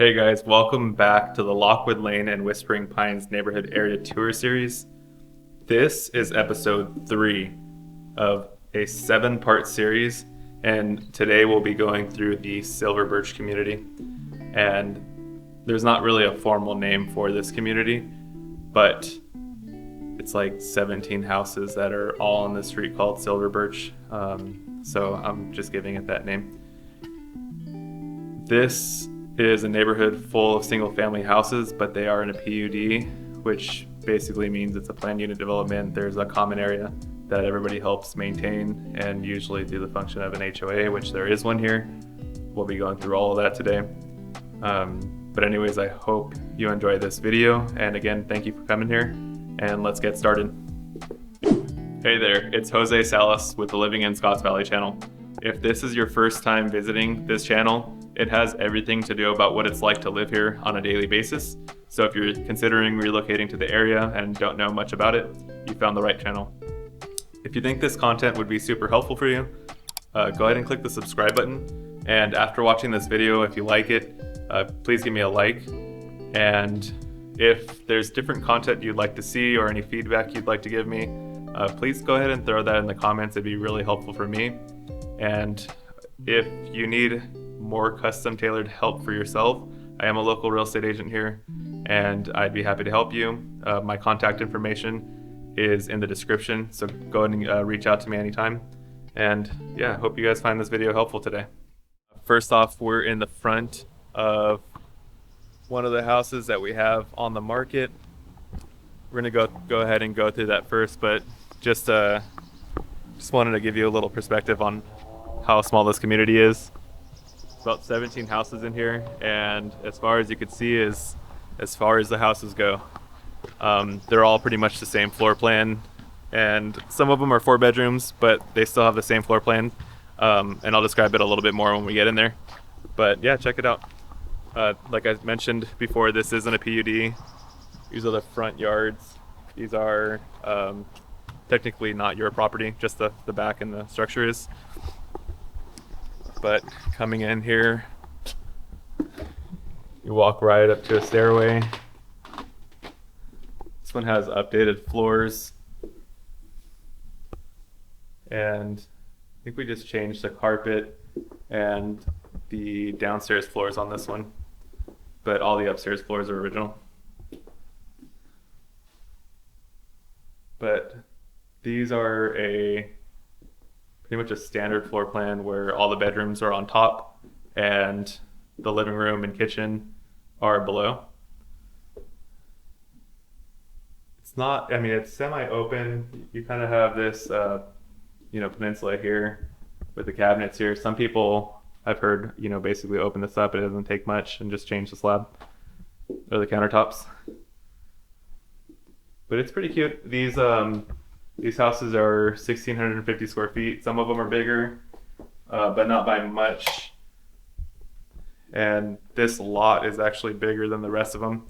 Hey guys, welcome back to the Lockwood Lane and Whispering Pines Neighborhood Area Tour Series. This is episode 3 of a 7-part series, and today we'll be going through the Silver Birch community. And there's not really a formal name for this community, but it's like 17 houses that are all on the street called Silver Birch, so I'm just giving it that name. This is a neighborhood full of single-family houses, but they are in a PUD, which basically means it's a planned unit development. There's a common area that everybody helps maintain, and usually through the function of an HOA, which there is one here. We'll be going through all of that today. But anyways, I hope you enjoy this video, and again, thank you for coming here, and let's get started. Hey there, it's Jose Salas with the Living in Scotts Valley channel. If this is your first time visiting this channel, it has everything to do about what it's like to live here on a daily basis. So if you're considering relocating to the area and don't know much about it, you found the right channel. If you think this content would be super helpful for you, go ahead and click the subscribe button. And after watching this video, if you like it, please give me a like. And if there's different content you'd like to see or any feedback you'd like to give me, please go ahead and throw that in the comments. It'd be really helpful for me. And if you need more custom tailored help for yourself, I am a local real estate agent here, and I'd be happy to help you. My contact information is in the description, so go ahead and reach out to me anytime. And yeah, hope you guys find this video helpful today. First off, we're in the front of one of the houses that we have on the market. We're gonna go ahead and go through that first, but just wanted to give you a little perspective on how small this community is. About 17 houses in here, and as far as you can see is as far as the houses go. They're all pretty much the same floor plan, and some of them are 4 bedrooms, but they still have the same floor plan. And I'll describe it a little bit more when we get in there. But yeah, check it out. Like I mentioned before, this isn't a PUD. These are the front yards. These are technically not your property, just the back and the structure is. But coming in here, you walk right up to a stairway. This one has updated floors, and I think we just changed the carpet and the downstairs floors on this one, but all the upstairs floors are original. But these are pretty much a standard floor plan where all the bedrooms are on top and the living room and kitchen are below. It's not, it's semi-open. You kind of have this, peninsula here with the cabinets here. Some people I've heard, basically open this up. It doesn't take much and just change the slab or the countertops. But it's pretty cute. These houses are 1,650 square feet. Some of them are bigger, but not by much. And this lot is actually bigger than the rest of them.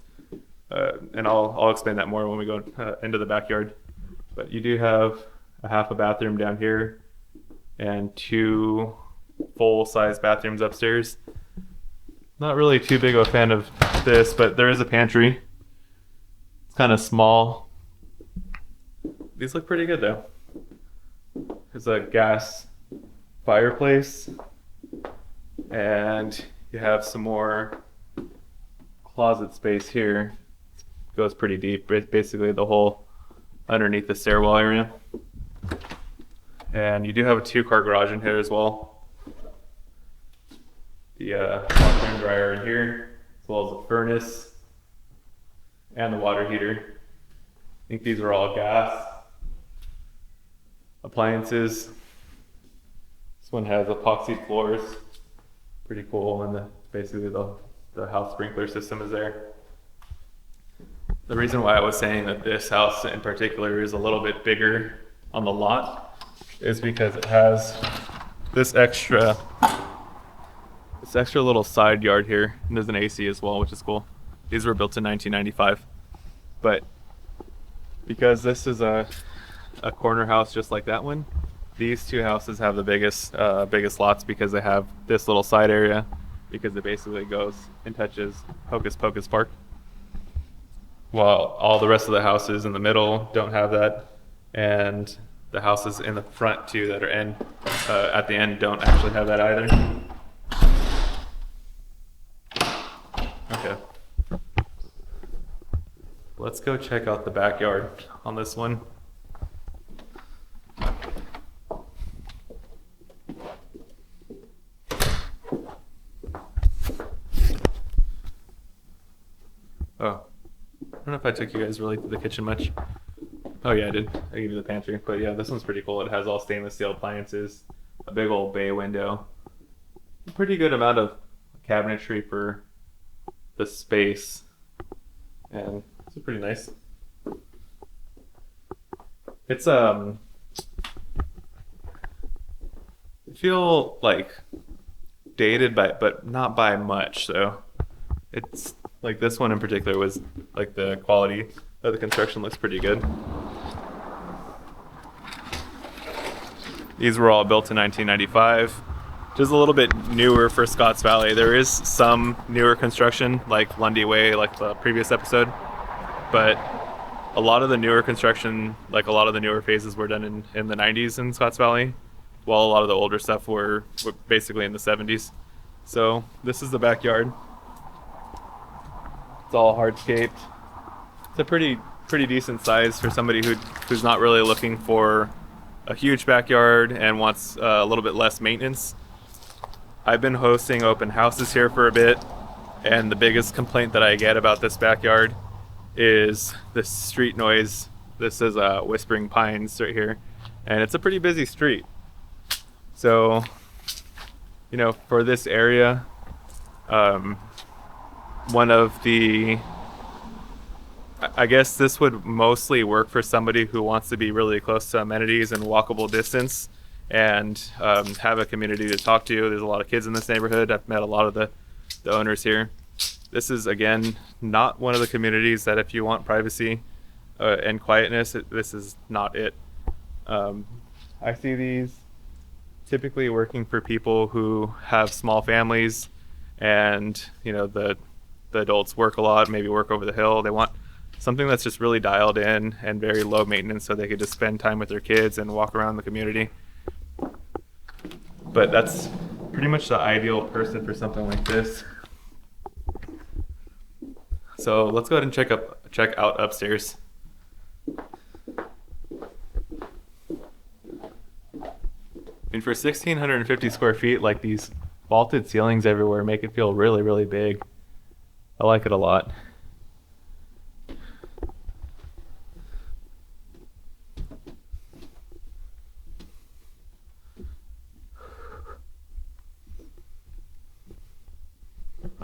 And I'll explain that more when we go into the backyard. But you do have a half a bathroom down here and 2 full-size bathrooms upstairs. Not really too big of a fan of this, but there is a pantry. It's kind of small. These look pretty good though. There's a gas fireplace, and you have some more closet space here. It goes pretty deep, basically the whole underneath the stairwell area. And you do have a 2-car garage in here as well. The washer and dryer in here, as well as a furnace and the water heater. I think these are all gas. Appliances. This one has epoxy floors. Pretty cool, and basically the house sprinkler system is there. The reason why I was saying that this house in particular is a little bit bigger on the lot is because it has this extra little side yard here, and there's an AC as well, which is cool. These were built in 1995, but because this is a corner house just like that one, these 2 houses have the biggest lots because they have this little side area because it basically goes and touches Hocus Pocus Park. While all the rest of the houses in the middle don't have that, and the houses in the front too that are at the end don't actually have that either. Okay. Let's go check out the backyard on this one. Oh, I don't know if I took you guys really to the kitchen much. Oh yeah, I did. I gave you the pantry. But yeah, this one's pretty cool. It has all stainless steel appliances, a big old bay window, a pretty good amount of cabinetry for the space, and it's pretty nice. It's I feel like dated but not by much. So it's like this one in particular was like the quality of the construction looks pretty good. These were all built in 1995. Just a little bit newer for Scotts Valley. There is some newer construction like Lundy Way, like the previous episode, but a lot of the newer construction, like a lot of the newer phases were done in the 90s in Scotts Valley, while a lot of the older stuff were basically in the 70s. So this is the backyard. It's all hardscaped. It's a pretty decent size for somebody who's not really looking for a huge backyard and wants a little bit less maintenance. I've been hosting open houses here for a bit, and the biggest complaint that I get about this backyard is the street noise. This is Whispering Pines right here, and it's a pretty busy street. So, you know, for this area, one of the, I guess this would mostly work for somebody who wants to be really close to amenities and walkable distance and have a community to talk to. There's a lot of kids in this neighborhood. I've met a lot of the owners here. This is, again, not one of the communities that if you want privacy and quietness, this is not it. I see these typically working for people who have small families and, you know, the adults work a lot, maybe work over the hill. They want something that's just really dialed in and very low maintenance so they could just spend time with their kids and walk around the community. But that's pretty much the ideal person for something like this. So let's go ahead and check out upstairs. And for 1,650 square feet, like these vaulted ceilings everywhere make it feel really, really big. I like it a lot.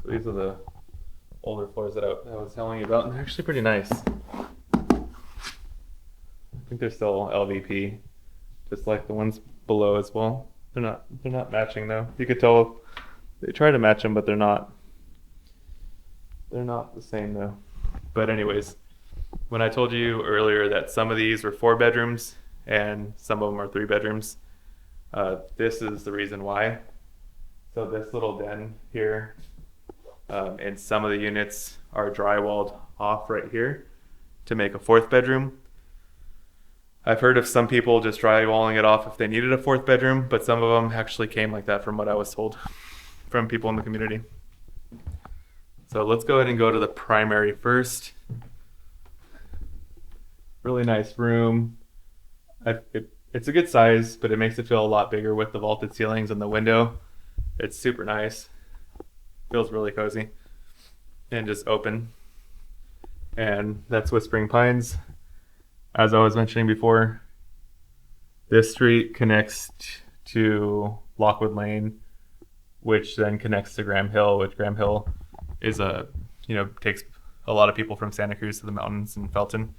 These are the older floors that I was telling you about, and they're actually pretty nice. I think they're still LVP, just like the ones below as well. They're not matching though. You could tell they try to match them, but they're not the same though. But anyways, when I told you earlier that some of these were 4 bedrooms and some of them are 3 bedrooms, this is the reason why. So this little den here, and some of the units are drywalled off right here to make a 4th bedroom. I've heard of some people just drywalling it off if they needed a 4th bedroom, but some of them actually came like that from what I was told from people in the community. So let's go ahead and go to the primary first. Really nice room. It's a good size, but it makes it feel a lot bigger with the vaulted ceilings and the window. It's super nice. Feels really cozy and just open. And that's Whispering Pines. As I was mentioning before, this street connects to Lockewood Lane, which then connects to Graham Hill, which Graham Hill is takes a lot of people from Santa Cruz to the mountains in Felton.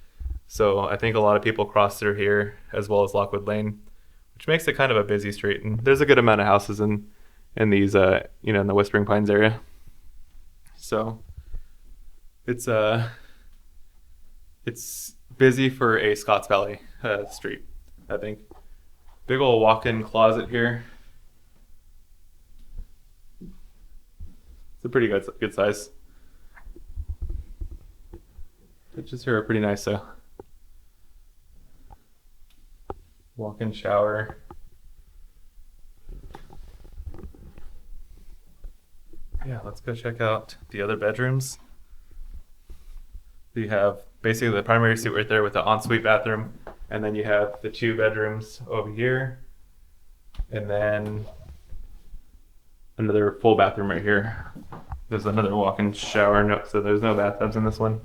So I think a lot of people cross through here as well as Lockwood Lane, which makes it kind of a busy street. And there's a good amount of houses in these, in the Whispering Pines area. So it's busy for a Scotts Valley street, I think. Big old walk-in closet here. It's a pretty good size. Pitches here are pretty nice though. Walk-in shower. Yeah, let's go check out the other bedrooms. You have basically the primary suite right there with the ensuite bathroom, and then you have the 2 bedrooms over here, and then another full bathroom right here. There's another walk-in shower, no, so there's no bathtubs in this one.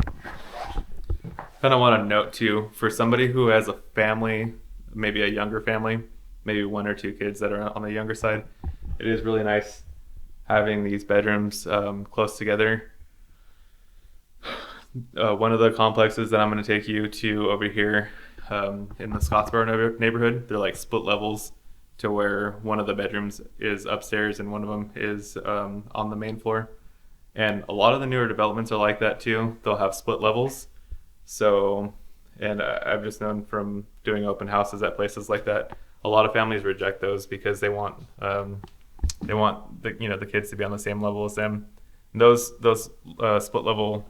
Kind of want to note too, for somebody who has a family, maybe a younger family, maybe 1 or 2 kids that are on the younger side, it is really nice having these bedrooms close together. One of the complexes that I'm going to take you to over here in the Scottsboro neighborhood, they're like split levels to where one of the bedrooms is upstairs and one of them is on the main floor. And a lot of the newer developments are like that too. They'll have split levels. So, and I've just known from doing open houses at places like that, a lot of families reject those because they want the kids to be on the same level as them. And those split level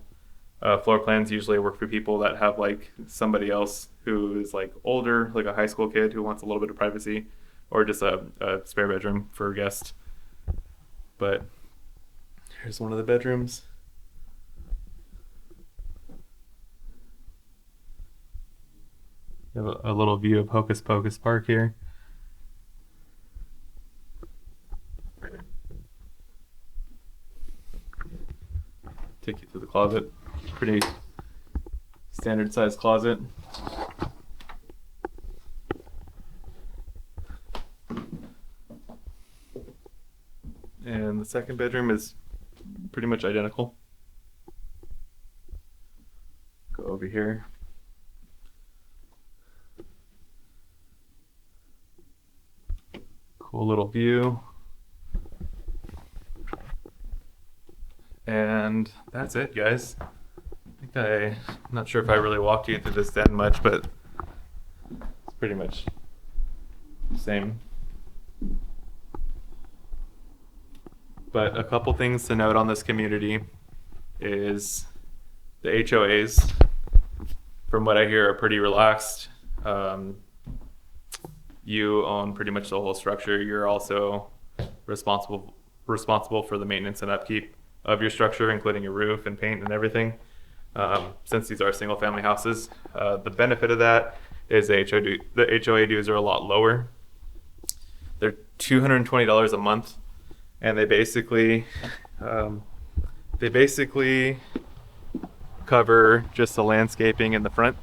floor plans usually work for people that have like somebody else who is like older, like a high school kid who wants a little bit of privacy, or just a spare bedroom for a guest. But here's one of the bedrooms. You have a little view of Hocus Pocus Park here. Take you to the closet. Pretty standard size closet. And the second bedroom is pretty much identical. Go over here. Cool little view. And that's it, guys. I'm not sure if I really walked you through this den much, but it's pretty much the same. But a couple things to note on this community is the HOAs, from what I hear, are pretty relaxed. You own pretty much the whole structure. You're also responsible for the maintenance and upkeep of your structure, including your roof and paint and everything. Since these are single family houses, the benefit of that is the HOA dues are a lot lower. They're $220 a month, and they basically cover just the landscaping in the front.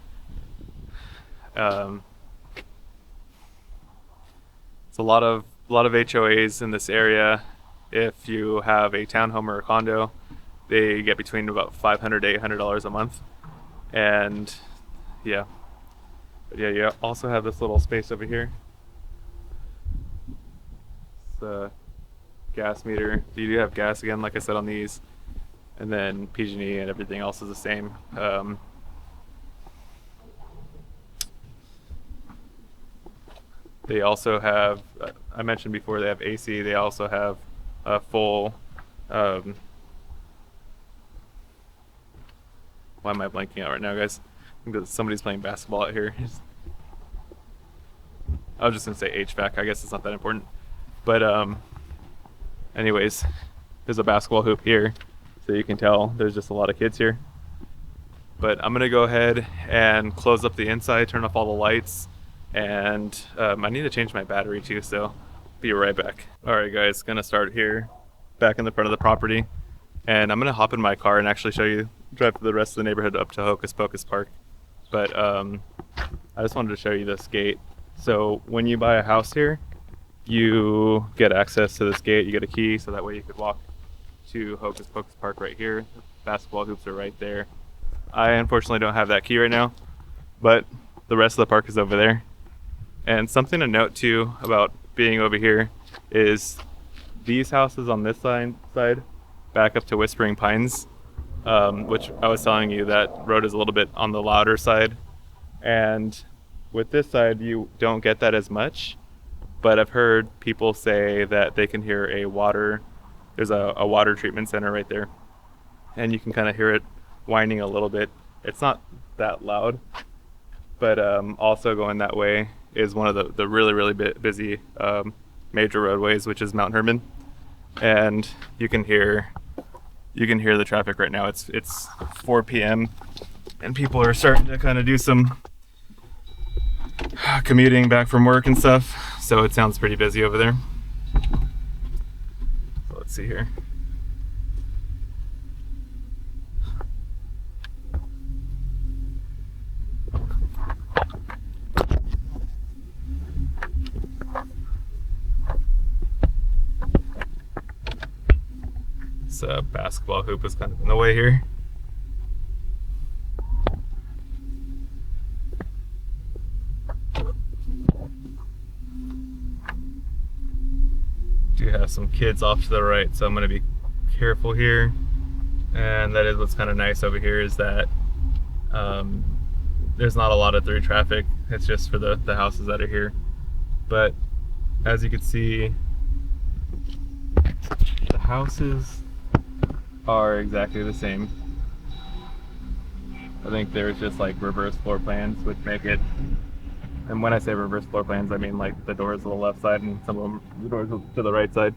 It's a lot of HOAs in this area. If you have a townhome or a condo, they get between about $500 to $800 a month. And yeah, but yeah, you also have this little space over here. It's a gas meter. You do have gas again, like I said, on these, and then PG&E and everything else is the same. They also have, I mentioned before, they have AC. They also have a full, why am I blanking out right now, guys? I think that somebody's playing basketball out here. I was just gonna say HVAC. I guess it's not that important. But anyways, there's a basketball hoop here, so you can tell there's just a lot of kids here. But I'm gonna go ahead and close up the inside, turn off all the lights, and I need to change my battery too, so be right back. All right, guys, gonna start here, back in the front of the property, and I'm gonna hop in my car and actually show you, drive to the rest of the neighborhood up to Hocus Pocus Park. But I just wanted to show you this gate. So when you buy a house here, you get access to this gate. You get a key, so that way you could walk to Hocus Pocus Park right here. The basketball hoops are right there. I unfortunately don't have that key right now, but the rest of the park is over there. And something to note too about being over here is these houses on this side back up to Whispering Pines, which I was telling you that road is a little bit on the louder side. And with this side, you don't get that as much, but I've heard people say that they can hear a water there's a water treatment center right there, and you can kind of hear it whining a little bit. It's not that loud, but also going that way is one of the really busy major roadways, which is Mount Herman, and you can hear the traffic right now. It's 4 p.m. and people are starting to kind of do some commuting back from work and stuff, so it sounds pretty busy over there. So let's see here. This basketball hoop is kind of in the way here. Do have some kids off to the right, so I'm going to be careful here. And that is what's kind of nice over here, is that there's not a lot of through traffic. It's just for the houses that are here. But as you can see, the houses are exactly the same. I think there's just like reverse floor plans, which make it, and when I say reverse floor plans, I mean like the doors on the left side and some of them the doors to the right side.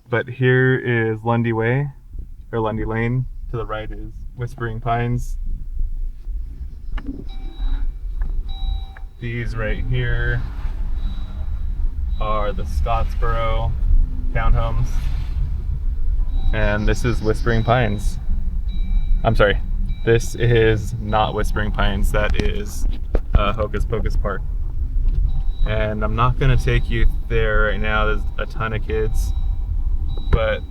But here is Lundy Way, or Lundy Lane. To the right is Whispering Pines. These right here are the Scottsboro townhomes. And this is Whispering Pines. I'm sorry, this is not Whispering Pines, that is Hocus Pocus Park. And I'm not gonna take you there right now, there's a ton of kids, but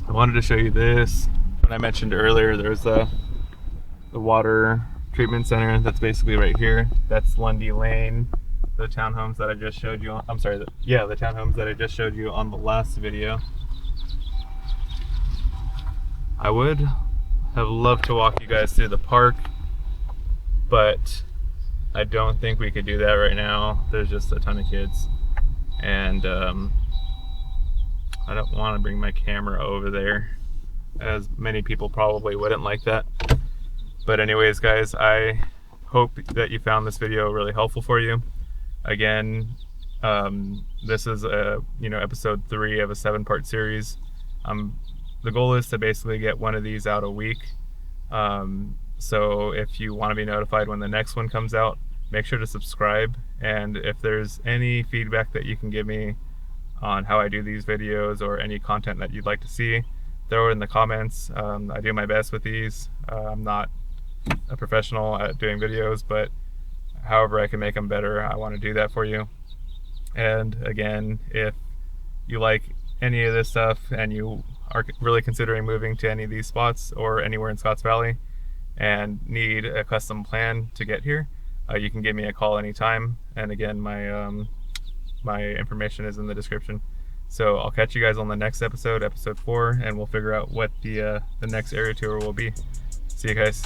I wanted to show you this. When I mentioned earlier, there's the water treatment center that's basically right here. That's Lundy Lane, the townhomes that I just showed you on, I'm sorry, the townhomes that I just showed you on the last video. I would have loved to walk you guys through the park, but I don't think we could do that right now. There's just a ton of kids, and I don't want to bring my camera over there, as many people probably wouldn't like that. But anyways, guys, I hope that you found this video really helpful for you. Again, this is episode 3 of a 7-part series. The goal is to basically get one of these out a week. So if you want to be notified when the next one comes out, make sure to subscribe. And if there's any feedback that you can give me on how I do these videos, or any content that you'd like to see, throw it in the comments. I do my best with these. I'm not a professional at doing videos, but however I can make them better, I want to do that for you. And again, if you like any of this stuff and you are really considering moving to any of these spots or anywhere in Scotts Valley and need a custom plan to get here, you can give me a call anytime. And again, my information is in the description. So I'll catch you guys on the next episode, episode 4, and we'll figure out what the next area tour will be. See you guys.